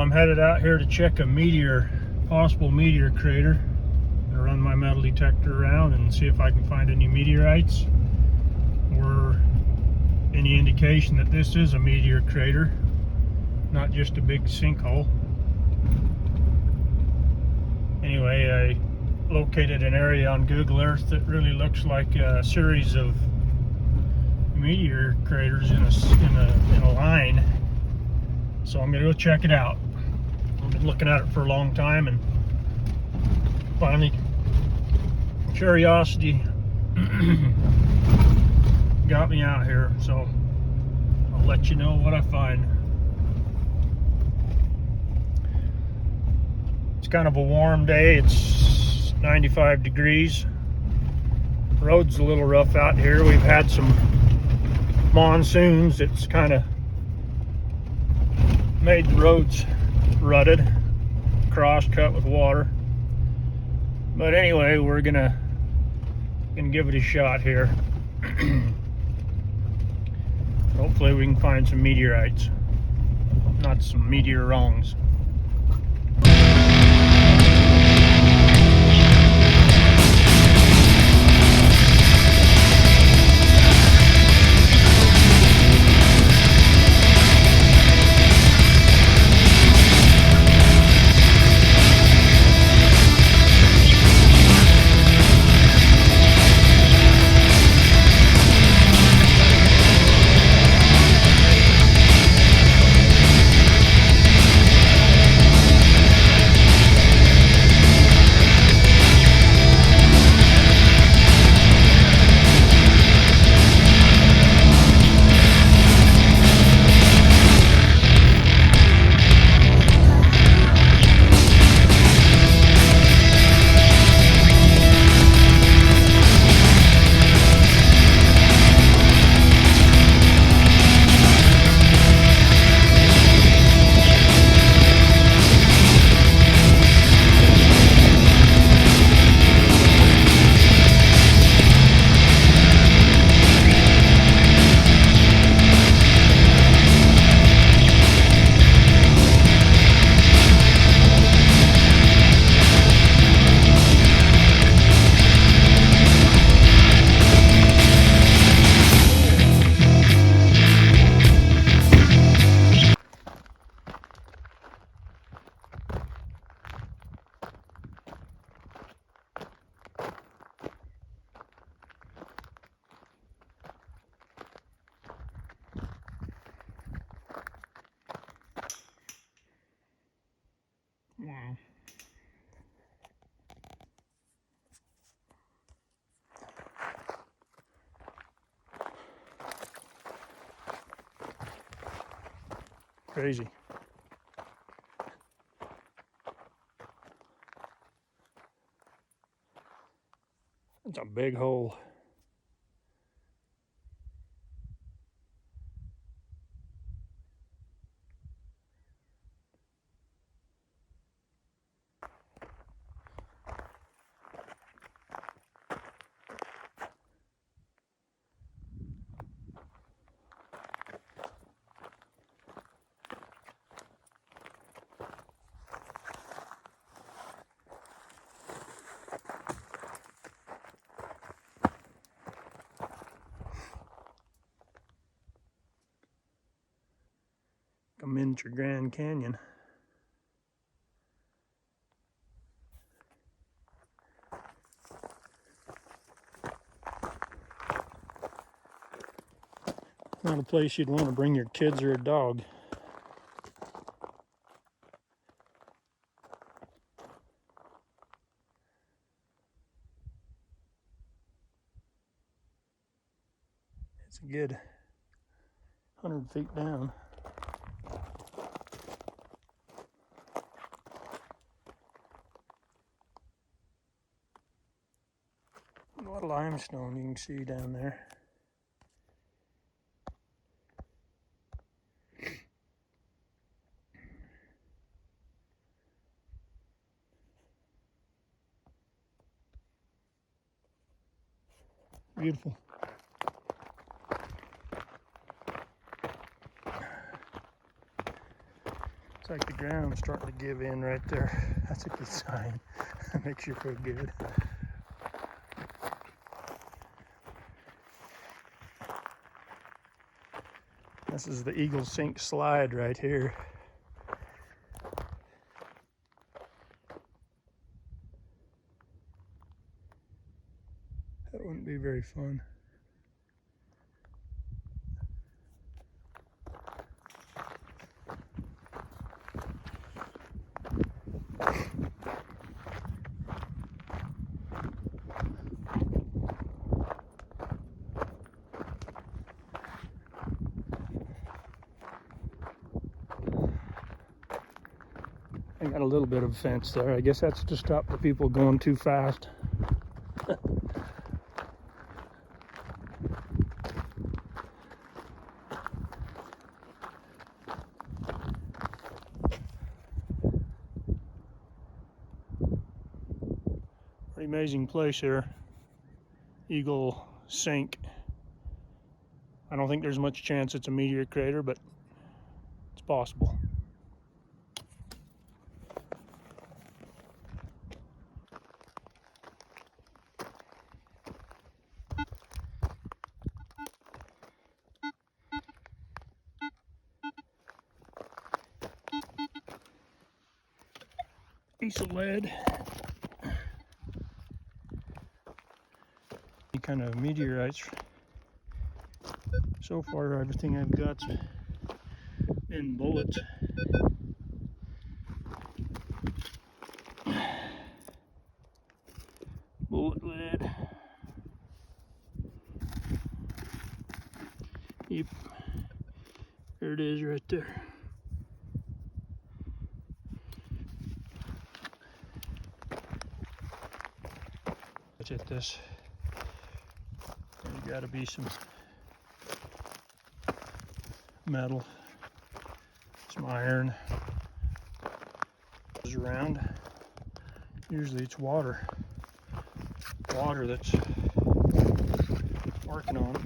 I'm headed out here to check a possible meteor crater. I'm gonna run my metal detector around and see if I can find any meteorites or any indication that this is a meteor crater, not just a big sinkhole. Anyway, I located an area on Google Earth that really looks like a series of meteor craters in a line. So I'm gonna go check it out. I've been looking at it for a long time, and finally curiosity got me out here. So I'll let you know what I find. It's kind of a warm day. It's 95 degrees. Road's a little rough out here. We've had some monsoons. It's kind of made the roads rutted, cross-cut with water. But anyway, we're gonna give it a shot here. Hopefully we can find some meteorites, not some meteor-wrongs. Wow. Crazy. It's a big hole. A miniature Grand Canyon. Not a place you'd want to bring your kids or a dog. It's a good 100 feet down. A lot of limestone you can see down there. Beautiful. Looks like the ground's starting to give in right there. That's a good sign. Makes you feel good. This is the Eagle Sink slide right here. That wouldn't be very fun. I got a little bit of a fence there. I guess that's to stop the people going too fast. Pretty amazing place here. Eagle Sink. I don't think there's much chance it's a meteor crater, but it's possible. Piece of lead. Any kind of meteorites. So far, everything I've got's been bullets. Bullet lead. Yep. There it is right there. Let's hit this. There's got to be some metal, some iron. Goes around. Usually it's water. Water that's working on it.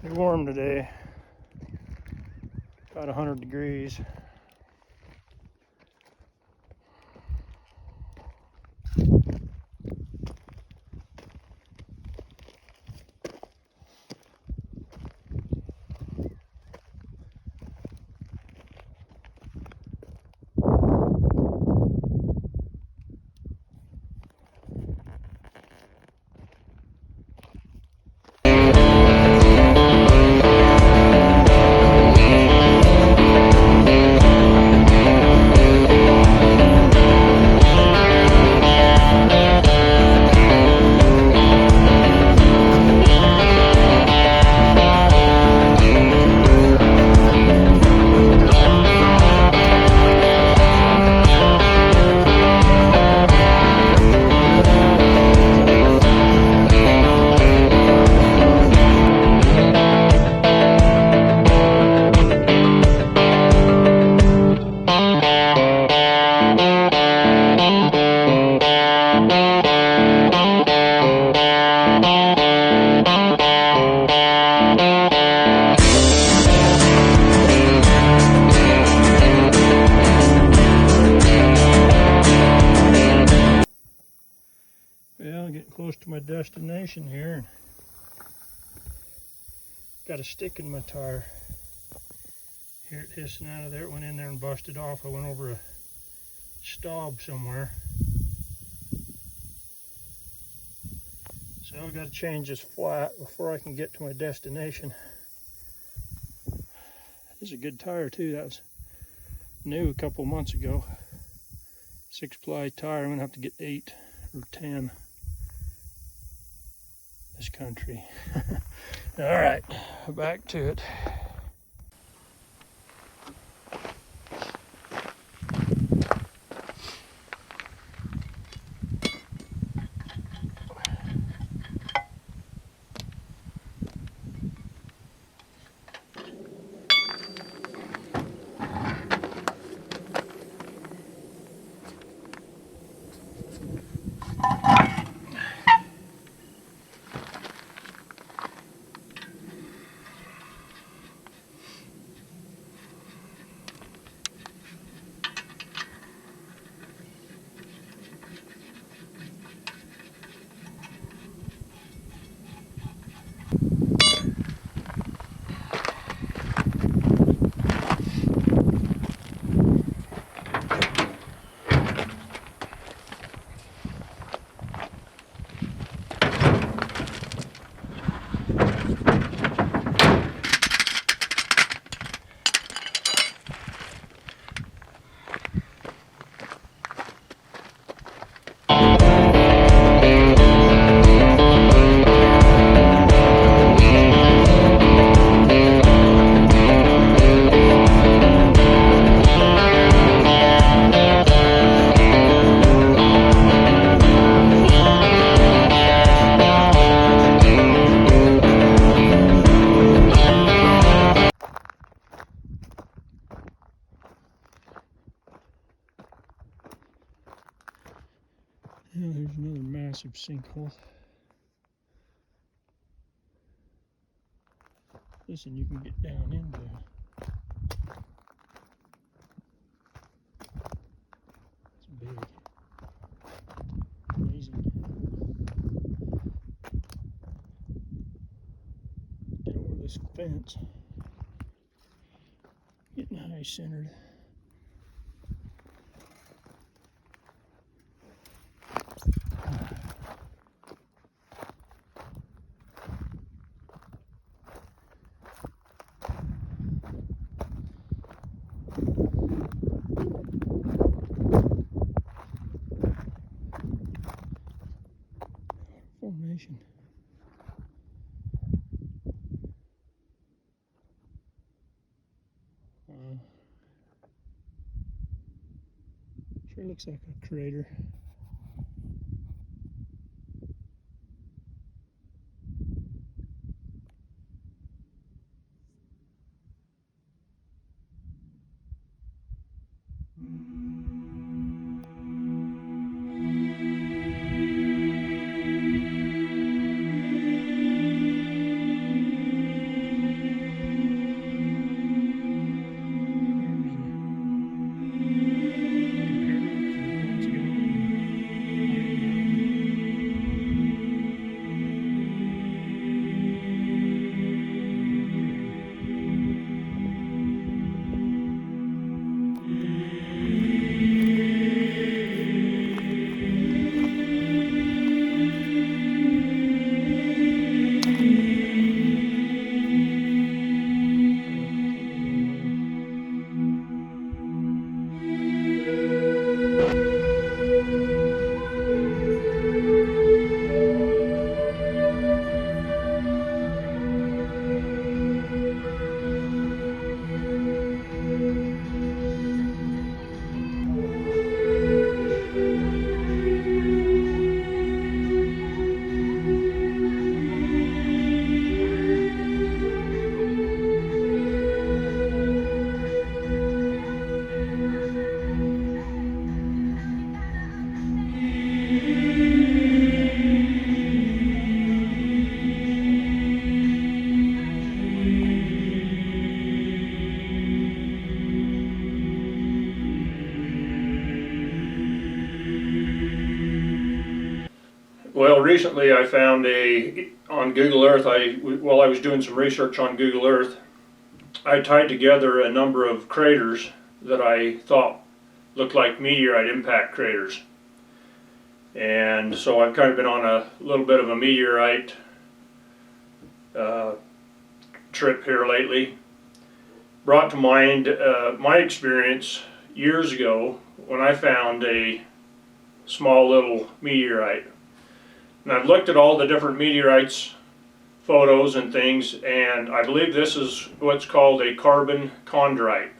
It's warm today, about 100 degrees. Well, getting close to my destination here. Got a stick in my tire. Hear it hissing out of there. It went in there and busted off. I went over a stub somewhere. So I've got to change this flat before I can get to my destination. This is a good tire too. That was new a couple months ago. 6-ply tire. I'm gonna have to get 8 or 10. This country. All right, back to it. massive sinkhole. Listen, you can get down into it's big. Amazing. Get over this fence. Getting high centered. Formation. Sure looks like a crater. Well, recently I found on Google Earth, while I was doing some research on Google Earth, I tied together a number of craters that I thought looked like meteorite impact craters. And so I've kind of been on a little bit of a meteorite trip here lately. Brought to mind my experience years ago when I found a small little meteorite. And I've looked at all the different meteorites, photos and things, and I believe this is what's called a carbon chondrite.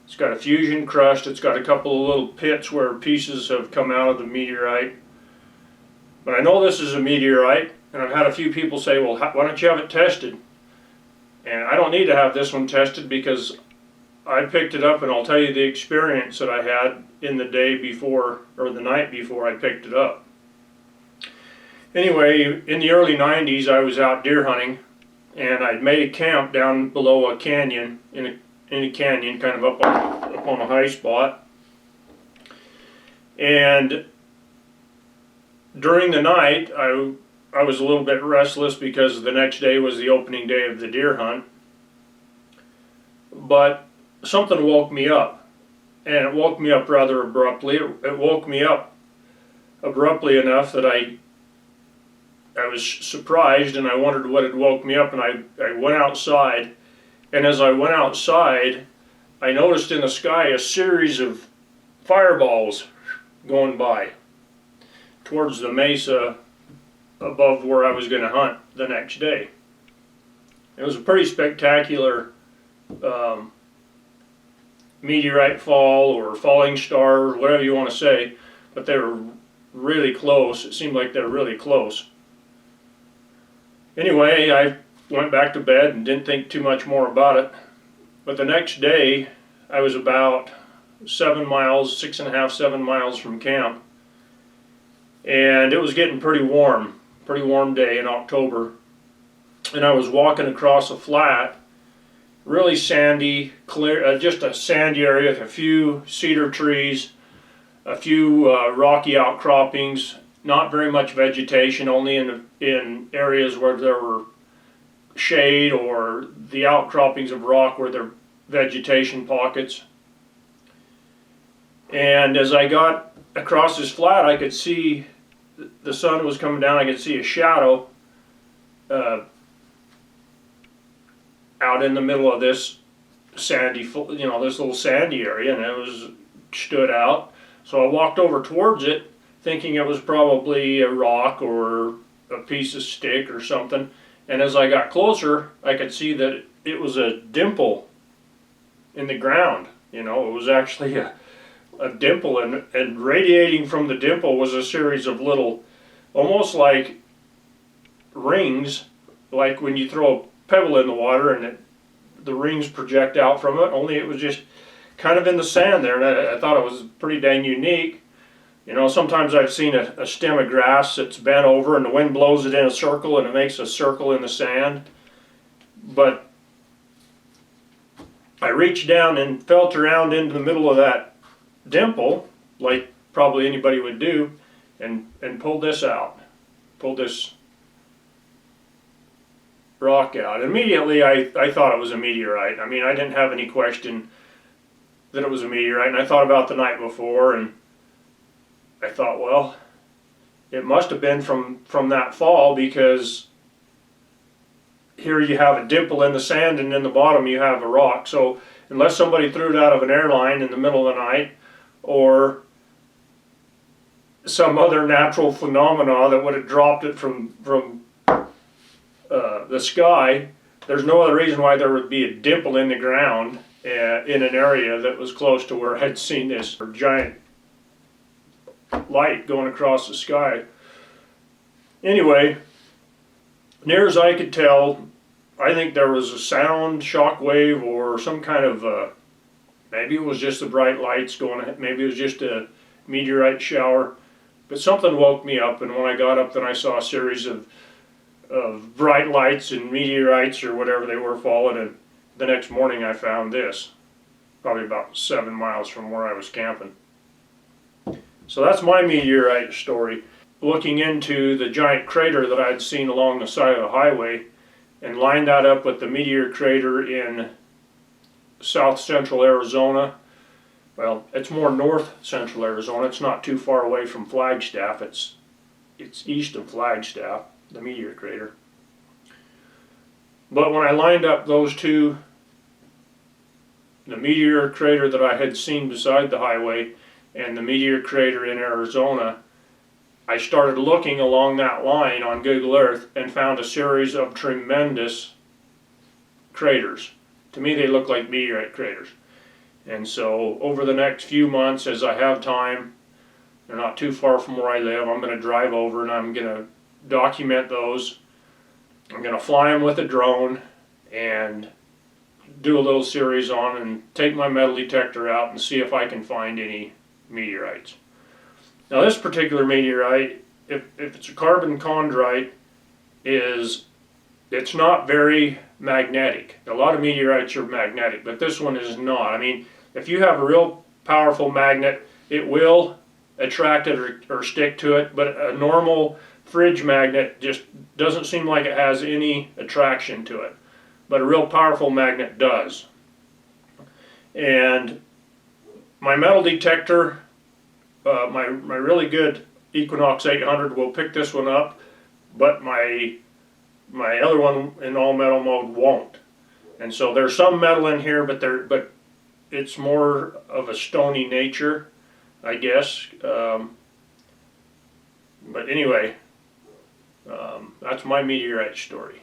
It's got a fusion crust, it's got a couple of little pits where pieces have come out of the meteorite. But I know this is a meteorite, and I've had a few people say, well, why don't you have it tested? And I don't need to have this one tested because I picked it up, and I'll tell you the experience that I had in the day before, or the night before I picked it up. Anyway, in the early 90s I was out deer hunting, and I'd made a camp down below a canyon, in a canyon kind of up on a high spot. And during the night I was a little bit restless because the next day was the opening day of the deer hunt. But something woke me up, and it woke me up rather abruptly. It woke me up abruptly enough that I was surprised, and I wondered what had woke me up, and I went outside, and as I went outside I noticed in the sky a series of fireballs going by towards the mesa above where I was going to hunt the next day. It was a pretty spectacular meteorite fall or falling star, or whatever you want to say, but they were really close. It seemed like they were really close. Anyway, I went back to bed and didn't think too much more about it. But the next day, I was about 7 miles, 6.5, 7 miles from camp. and it was getting pretty warm day in October, and I was walking across a flat, really sandy, clear, just a sandy area with a few cedar trees, a few rocky outcroppings, not very much vegetation, only in areas where there were shade or the outcroppings of rock where there vegetation pockets. And as I got across this flat, I could see the sun was coming down. I could see a shadow out in the middle of this sandy, this little sandy area, and stood out. So I walked over towards it, thinking it was probably a rock or a piece of stick or something. And as I got closer, I could see that it was a dimple in the ground. It was actually a dimple, and radiating from the dimple was a series of little, almost like rings, like when you throw a pebble in the water and the rings project out from it, only it was just kind of in the sand there, and I thought it was pretty dang unique. Sometimes I've seen a stem of grass that's bent over and the wind blows it in a circle and it makes a circle in the sand. But I reached down and felt around into the middle of that dimple, like probably anybody would do, and pulled this out. Pulled this rock out. Immediately I thought it was a meteorite. I mean, I didn't have any question that it was a meteorite, and I thought about the night before, and I thought, well, it must have been from that fall, because here you have a dimple in the sand and in the bottom you have a rock. So unless somebody threw it out of an airline in the middle of the night, or some other natural phenomena that would have dropped it from the sky, there's no other reason why there would be a dimple in the ground in an area that was close to where I'd seen this giant light going across the sky. Anyway, near as I could tell, I think there was a sound, shock wave, or some kind of maybe it was just the bright lights going, maybe it was just a meteorite shower, but something woke me up, and when I got up, then I saw a series of bright lights and meteorites or whatever they were falling, and the next morning I found this, probably about 7 miles from where I was camping. So that's my meteorite story, looking into the giant crater that I'd seen along the side of the highway, and lined that up with the Meteor Crater in south central Arizona. Well, it's more north central Arizona. It's not too far away from Flagstaff. It's east of Flagstaff, the Meteor Crater. But when I lined up those two, the Meteor Crater that I had seen beside the highway and the Meteor Crater in Arizona, I started looking along that line on Google Earth and found a series of tremendous craters. To me, they look like meteorite craters. And so over the next few months, as I have time, they're not too far from where I live, I'm going to drive over and I'm going to document those. I'm going to fly them with a drone and do a little series on, and take my metal detector out and see if I can find any meteorites. Now this particular meteorite, if it's a carbon chondrite, it's not very magnetic. A lot of meteorites are magnetic, but this one is not. I mean, if you have a real powerful magnet, it will attract it or stick to it, but a normal fridge magnet just doesn't seem like it has any attraction to it. But a real powerful magnet does. And my metal detector, my really good Equinox 800 will pick this one up, but my other one in all metal mode won't. And so there's some metal in here, but it's more of a stony nature, I guess. But anyway, that's my meteorite story.